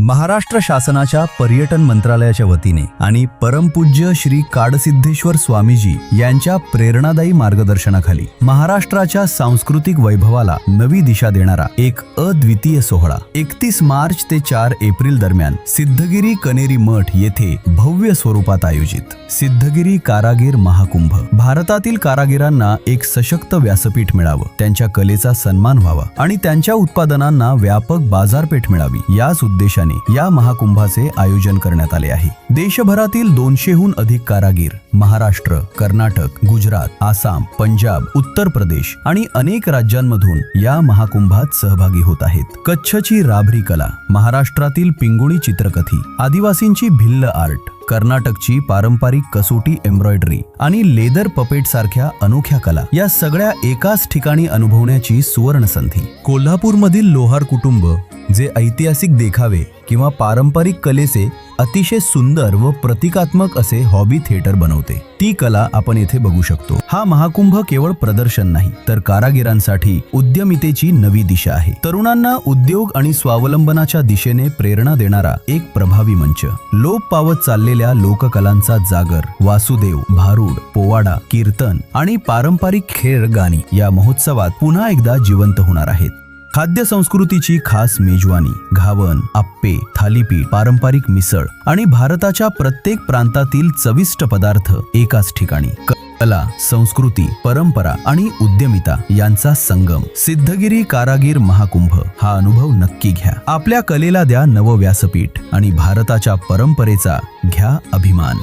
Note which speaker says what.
Speaker 1: महाराष्ट्र शासनाच्या पर्यटन मंत्रालयाच्या वतीने आणि परमपूज्य श्री काडसिद्धेश्वर स्वामीजी यांच्या प्रेरणादायी मार्गदर्शनाखाली महाराष्ट्राच्या सांस्कृतिक वैभवाला नवी दिशा देणारा एक अद्वितीय सोहळा 31 मार्च ते 4 एप्रिल दरम्यान सिद्धगिरी कनेरी मठ येथे भव्य स्वरूपात आयोजित सिद्धगिरी कारागीर महाकुंभ। भारतातील कारागिरांना एक सशक्त व्यासपीठ मिळावं, त्यांच्या कलेचा सन्मान व्हावा आणि त्यांच्या उत्पादनांना व्यापक बाजारपेठ मिळावी याच उद्देशाने या महाकुंभाचे आयोजन करण्यात आले आहे। देशभरातील 200हून अधिक कारागीर महाराष्ट्र, कर्नाटक, गुजरात, आसाम, पंजाब, उत्तर प्रदेश आणि अनेक राज्यांमधून या महाकुंभात सहभागी होत आहेत। कच्छची राभरी कला, महाराष्ट्रातील पिंगुणी चित्रकथी, आदिवासींची भिल्ल आर्ट, कर्नाटकची पारंपरिक कसोटी एम्ब्रॉयडरी आणि लेदर पपेट सारख्या अनोख्या कला या सगळ्या एकाच ठिकाणी अनुभवण्याची सुवर्ण संधी। कोल्हापूरमधील लोहार कुटुंब जे ऐतिहासिक देखावे किंवा पारंपरिक कलेचे अतिशय सुंदर व प्रतिकात्मक असे हॉबी थिएटर बनवते, ती कला आपण येथे बघू शकतो। हा महाकुंभ केवळ प्रदर्शन नाही तर कारागिरांसाठी उद्यमितेची नवी दिशा आहे। तरुणांना उद्योग आणि स्वावलंबनाच्या दिशेने प्रेरणा देणारा एक प्रभावी मंच। लोप पावत चाललेल्या लोककलांचा जागर, वासुदेव, भारूड, पोवाडा, कीर्तन आणि पारंपरिक खेळ गाणी या महोत्सवात पुन्हा एकदा जिवंत होणार आहेत। खाद्य संस्कृतीची खास मेजवानी, घावन, आप्पे, थालीपीठ, पारंपरिक मिसळ आणि भारताच्या प्रत्येक प्रांतातील चविष्ट पदार्थ एकाच ठिकाणी। कला, संस्कृती, परंपरा आणि उद्यमिता यांचा संगम। सिद्धगिरी कारागीर महाकुंभ हा अनुभव नक्की घ्या। आपल्या कलेला द्या नवं व्यासपीठ आणि भारताच्या परंपरेचा घ्या अभिमान।